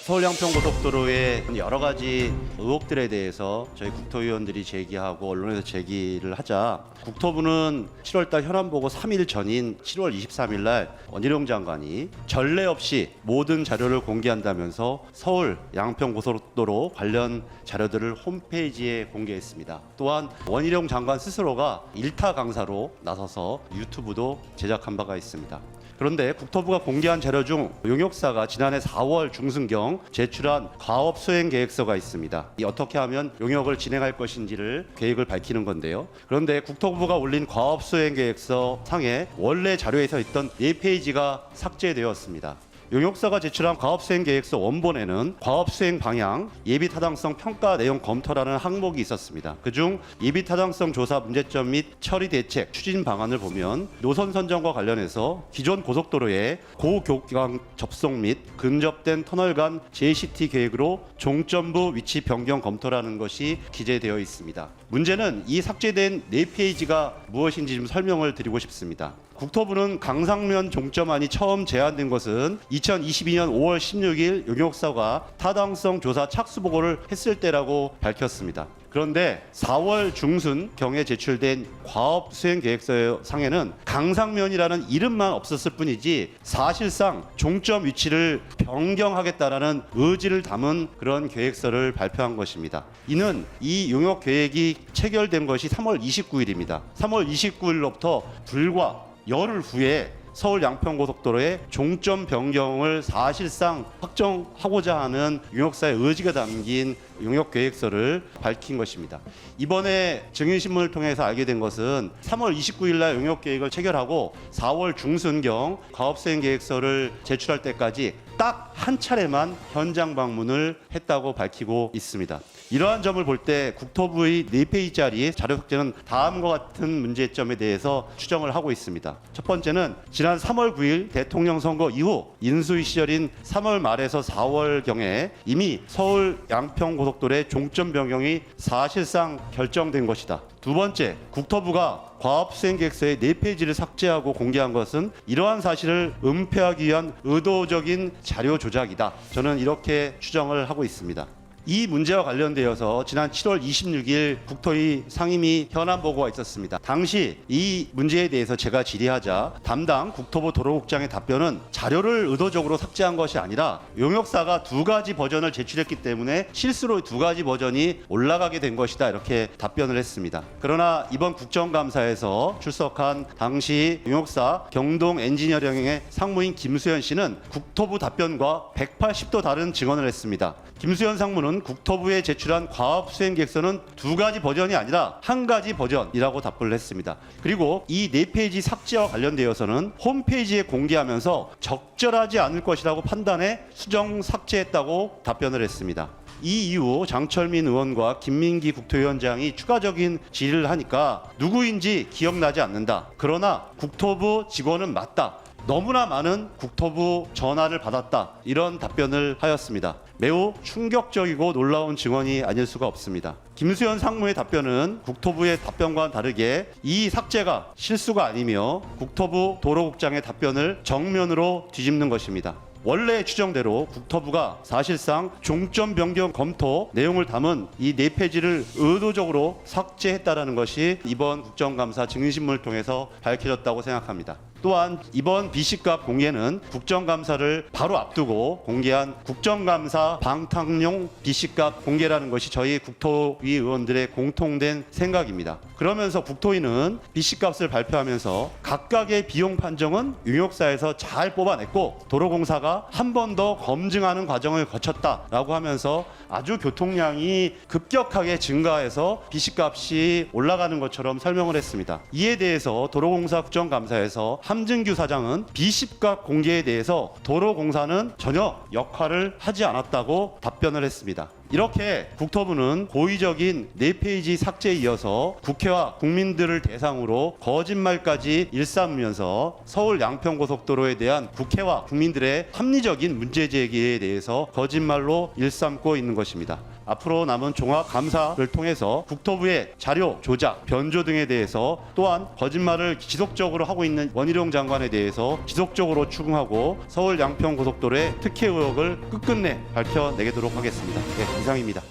서울 양평고속도로의 여러 가지 의혹들에 대해서 저희 국토위원들이 제기하고 언론에서 제기를 하자 국토부는 7월달 현안 보고 3일 전인 7월 23일 날 원희룡 장관이 전례 없이 모든 자료를 공개한다면서 서울 양평고속도로 관련 자료들을 홈페이지에 공개했습니다. 또한 원희룡 장관 스스로가 일타 강사로 나서서 유튜브도 제작한 바가 있습니다. 그런데 국토부가 공개한 자료 중 용역사가 지난해 4월 중순경 제출한 과업 수행 계획서가 있습니다. 어떻게 하면 용역을 진행할 것인지를 계획을 밝히는 건데요. 그런데 국토부가 올린 과업 수행 계획서 상에 원래 자료에 서 있던 4페이지가 삭제되었습니다. 용역사가 제출한 과업수행계획서 원본에는 과업수행 방향, 예비타당성 평가 내용 검토라는 항목이 있었습니다. 그중 예비타당성 조사 문제점 및 처리 대책, 추진 방안을 보면 노선 선정과 관련해서 기존 고속도로의 고교량 접속 및 근접된 터널 간 JCT 계획으로 종점부 위치 변경 검토라는 것이 기재되어 있습니다. 문제는 이 삭제된 4페이지가 무엇인지 좀 설명을 드리고 싶습니다. 국토부는 강상면 종점안이 처음 제안된 것은 2022년 5월 16일 용역사가 타당성 조사 착수 보고를 했을 때라고 밝혔습니다. 그런데 4월 중순경에 제출된 과업 수행 계획서 상에는 강상면이라는 이름만 없었을 뿐이지 사실상 종점 위치를 변경하겠다라는 의지를 담은 그런 계획서를 발표한 것입니다. 이는 이 용역 계획이 체결된 것이 3월 29일입니다. 3월 29일로부터 불과 열흘 후에 서울 양평고속도로의 종점 변경을 사실상 확정하고자 하는 용역사의 의지가 담긴 용역계획서를 밝힌 것입니다. 이번에 증인신문을 통해서 알게 된 것은 3월 29일 날 용역계획을 체결하고 4월 중순경 과업수행계획서를 제출할 때까지 딱 한 차례만 현장 방문을 했다고 밝히고 있습니다. 이러한 점을 볼 때 국토부의 4페이지짜리 자료 삭제는 다음과 같은 문제점에 대해서 추정을 하고 있습니다. 첫 번째는 지난 3월 9일 대통령 선거 이후 인수위 시절인 3월 말에서 4월경에 이미 서울 양평고속도로의 종점 변경이 사실상 결정된 것이다. 두 번째, 국토부가 과업수행계획서의 4페이지를 삭제하고 공개한 것은 이러한 사실을 은폐하기 위한 의도적인 자료 조작이다. 저는 이렇게 추정을 하고 있습니다. 이 문제와 관련되어서 지난 7월 26일 국토위 상임위 현안 보고가 있었습니다. 당시 이 문제에 대해서 제가 질의하자 담당 국토부 도로국장의 답변은 자료를 의도적으로 삭제한 것이 아니라 용역사가 2가지 버전을 제출했기 때문에 실수로 2가지 버전이 올라가게 된 것이다, 이렇게 답변을 했습니다. 그러나 이번 국정감사에서 출석한 당시 용역사 경동 엔지니어링의 상무인 김수현 씨는 국토부 답변과 180도 다른 증언을 했습니다. 김수현 상무는 국토부에 제출한 과업수행계획서는 2가지 버전이 아니라 1가지 버전이라고 답변을 했습니다. 그리고 이 4페이지 삭제와 관련되어서는 홈페이지에 공개하면서 적절하지 않을 것이라고 판단해 수정 삭제했다고 답변을 했습니다. 이 이후 장철민 의원과 김민기 국토위원장이 추가적인 질의를 하니까 누구인지 기억나지 않는다. 그러나 국토부 직원은 맞다. 너무나 많은 국토부 전화를 받았다. 이런 답변을 하였습니다. 매우 충격적이고 놀라운 증언이 아닐 수가 없습니다. 김수현 상무의 답변은 국토부의 답변과는 다르게 이 삭제가 실수가 아니며 국토부 도로국장의 답변을 정면으로 뒤집는 것입니다. 원래 추정대로 국토부가 사실상 종점 변경 검토 내용을 담은 이 4페이지를 의도적으로 삭제했다라는 것이 이번 국정감사 증인신문을 통해서 밝혀졌다고 생각합니다. 또한 이번 B씨값 공개는 국정감사를 바로 앞두고 공개한 국정감사 방탕용 B씨값 공개라는 것이 저희 국토위 의원들의 공통된 생각입니다. 그러면서 국토위는 B씨값을 발표하면서 각각의 비용 판정은 용역사에서 잘 뽑아냈고 도로공사가 한 번 더 검증하는 과정을 거쳤다라고 하면서 아주 교통량이 급격하게 증가해서 B씨값이 올라가는 것처럼 설명을 했습니다. 이에 대해서 도로공사 국정감사에서 함진규 사장은 B씨값 공개에 대해서 도로공사는 전혀 역할을 하지 않았다고 답변을 했습니다. 이렇게 국토부는 고의적인 4페이지 삭제에 이어서 국회와 국민들을 대상으로 거짓말까지 일삼으면서 서울 양평고속도로에 대한 국회와 국민들의 합리적인 문제 제기에 대해서 거짓말로 일삼고 있는 것입니다. 앞으로 남은 종합 감사를 통해서 국토부의 자료 조작, 변조 등에 대해서 또한 거짓말을 지속적으로 하고 있는 원희룡 장관에 대해서 지속적으로 추궁하고 서울 양평고속도로의 특혜 의혹을 끝끝내 밝혀내도록 하겠습니다. 네, 이상입니다.